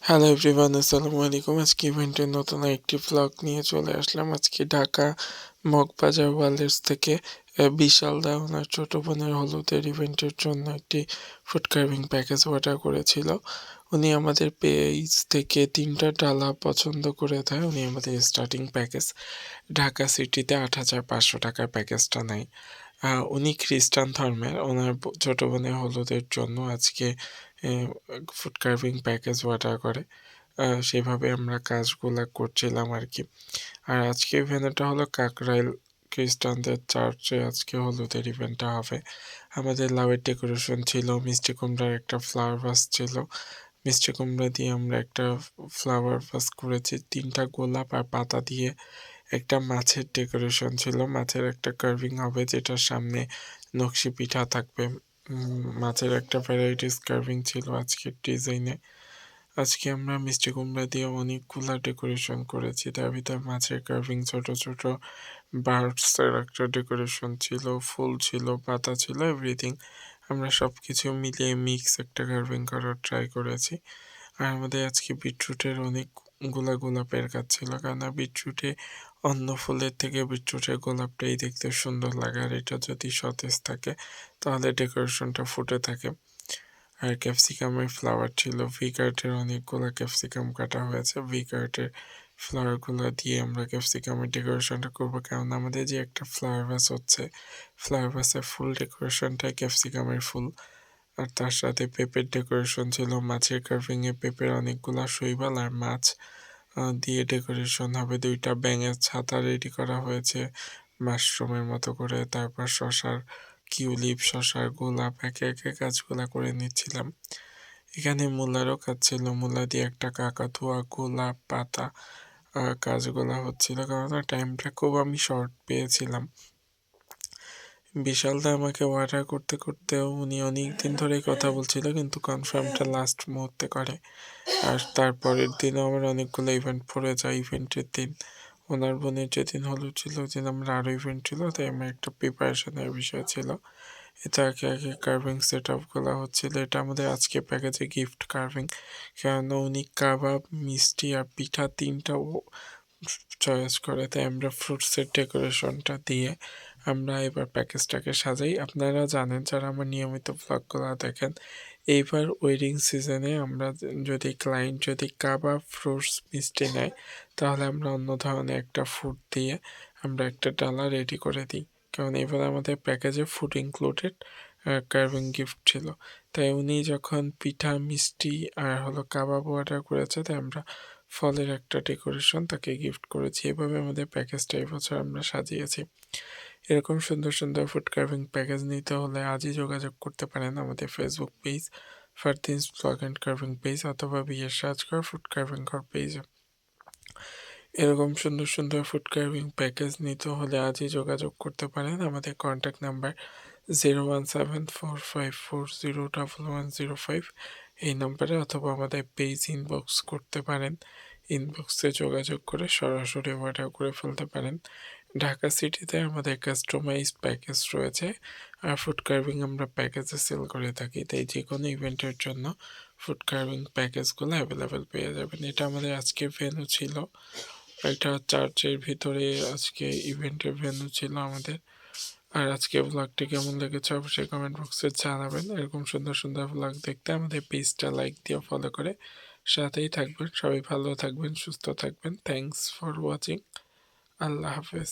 Hello everyone, আসসালামু আলাইকুম। আজকে ইভেন্টের নতুন একটি ভ্লগ নিয়ে চলে আসলাম। আজকে ঢাকা মগবাজার ওয়ালেস থেকে বিশাল দা ওনার ছোট বোনের হলুদের ইভেন্টের জন্য একটি ফুড কার্ভিং প্যাকেজ অর্ডার করেছিল। উনি আমাদের পেজ থেকে 3টা ডালা পছন্দ করে দেয়। উনি আমাদের স্টার্টিং প্যাকেজ ঢাকা সিটিতে 8,500 টাকার প্যাকেজটা নেয়। উনি খ্রিস্টান ধর্মের। ওনার ছোট বোনের হলুদের জন্য আজকে ফুড কার্ভিং প্যাকেজ অর্ডার করে। সেভাবে আমরা কাজগুলা করছিলাম আরকি। আর আজকে ইভেন্টটা হলো কাকরাইল খ্রিস্টানদের চার্চে আজকে হলুদের ইভেন্টটা হবে। আমাদের লাউয়ের ডেকোরেশন ছিল, মিষ্টি কুমড়ার একটা ফ্লাওয়ার ভাস ছিল। মিষ্টি কুমড়া দিয়ে আমরা একটা ফ্লাওয়ার ভাস করেছি। 3টা গোলাপ আর পাতা দিয়ে একটা মাছের ডেকোরেশন ছিল। মাছের একটা কার্ভিং হবে যেটার সামনে নকশি পিঠা থাকবে। মাছের একটা ভ্যারাইটিস কার্ভিং ছিল আজকের ডিজাইনে। আজকে আমরা মিষ্টি কুমড়া দিয়ে অনেকগুলা ডেকোরেশন করেছি। তার ভিতরে মাছের কার্ভিং, ছোট ছোট বার্ডসের একটা ডেকোরেশন ছিল, ফুল ছিল, পাতা ছিল, এভরিথিং। আমরা সবকিছু মিলিয়ে মিক্স একটা কার্ভিং করার ট্রাই করেছি। আর আমাদের আজকে বিটরুটের অনেকগুলা গোলাপের গাছ ছিল, কারণ বিটরুটে অন্য ফুলের থেকে বিটরুটের গোলাপটাই দেখতে সুন্দর লাগে। আর এটা যদি সতেজ থাকে তাহলে ডেকোরেশনটা ফুটে থাকে। আর ক্যাপসিকামের ফ্লাওয়ার ছিল। ভি-কার্টের অনেকগুলো ক্যাপসিকাম কাটা হয়েছে। ভি-কার্টের ফ্লাওয়ারগুলো দিয়ে আমরা ক্যাপসিকামের ডেকোরেশনটা করব, কারণ আমাদের যে একটা ফ্লাওয়ার ভাস হচ্ছে, ফ্লাওয়ার ভাসের ফুল ডেকোরেশনটাই ক্যাপসিকামের ফুল। আর তার সাথে পেঁপের ডেকোরেশন ছিল। মাছের কার্ভিংয়ে পেঁপের অনেকগুলা শৈবাল আর মাছ দিয়ে ডেকোরেশন হবে। 2টা ব্যাঙের ছাতা রেডি করা হয়েছে মাশরুমের মতো করে। তারপর শশার কিউলিপ, শশার গোলাপ একে একে কাজগুলা করে নিচ্ছিলাম। এখানে মূলারও কাজ ছিল। মূলা দিয়ে একটা কাকাতুয়া, গোলাপ, পাতা কাজগুলা হচ্ছিল, কারণ টাইমটা খুব আমি শর্ট পেয়েছিলাম। বিশাল দা আমাকে অর্ডার করতে করতেও উনি অনেকদিন ধরেই কথা বলছিল, কিন্তু কনফার্মটা লাস্ট মুহূর্তে করে। আর তারপরের দিনও আমার অনেকগুলো ইভেন্ট পড়ে যায়। ইভেন্টের দিন ওনার বোনের যেদিন হলুদ ছিল ওই দিন আমার আরও ইভেন্ট ছিল, তাই আমার একটা প্রিপারেশনের বিষয় ছিল। এটা আগে আগে কার্ভিং সেট আপগুলো হচ্ছিল। এটা আমাদের আজকে প্যাকেজে গিফট কার্ভিং, কেননা উনি কাবাব, মিষ্টি আর পিঠা 3টাও চয়েস করে, তাই আমরা ফ্রুটসের ডেকোরেশনটা দিয়ে আমরা এবার প্যাকেজটাকে সাজাই। আপনারা জানেন যারা আমার নিয়মিত ভ্লগগুলো দেখেন, এইবার ওয়েডিং সিজনে আমরা যদি ক্লায়েন্ট যদি কাবাব, ফ্রুটস, মিষ্টি নেয়, তাহলে আমরা অন্য ধরনের একটা ফুড দিয়ে আমরা একটা ডালা রেডি করে দিই, কারণ এবার আমাদের প্যাকেজে ফুড ইনক্লুডেড কার্ভিং গিফট ছিল। তাই উনি যখন পিঠা, মিষ্টি আর কাবাব অর্ডার করেছে, তাই আমরা ফলের একটা ডেকোরেশন তাকে গিফট করেছি। এভাবে আমাদের প্যাকেজটা এবছর আমরা সাজিয়েছি। এরকম সুন্দর সুন্দর ফুড কার্ভিং প্যাকেজ নিতে হলে আজই যোগাযোগ করতে পারেন আমাদের Facebook page Fardins blog and carving page, অথবা বিয়ের সার্চ কর ফুড কার্ভিং ঘর পেজে। এরকম সুন্দর সুন্দর ফুড কার্ভিং প্যাকেজ নিতে হলে আজই যোগাযোগ করতে পারেন আমাদের কন্ট্যাক্ট নাম্বার 01745401105 এই নাম্বারে, অথবা আমাদের পেজ ইনবক্স করতে পারেন। ইনবক্সে যোগাযোগ করে সরাসরি অর্ডার করে ফেলতে পারেন। ঢাকা সিটিতে আমাদের কাস্টমাইজ প্যাকেজ রয়েছে, আর ফুড কার্ভিং আমরা প্যাকেজে সেল করে থাকি, তাই যে কোনো ইভেন্টের জন্য ফুড কার্ভিং প্যাকেজগুলো অ্যাভেলেবেল পেয়ে যাবেন। এটা আমাদের আজকে ভেন্যু ছিল, একটা চার্চের ভিতরে আজকে ইভেন্টের ভেন্যু ছিল আমাদের। আর আজকে ব্লগটি কেমন লেগেছে অবশ্যই কমেন্ট বক্সে জানাবেন। এরকম সুন্দর সুন্দর ব্লগ দেখতে আমাদের পেজটা লাইক দিয়ে ফলো করে সাথেই থাকবেন। সবাই ভালো থাকবেন, সুস্থ থাকবেন। Thanks for watching. আল্লাহ হাফেজ।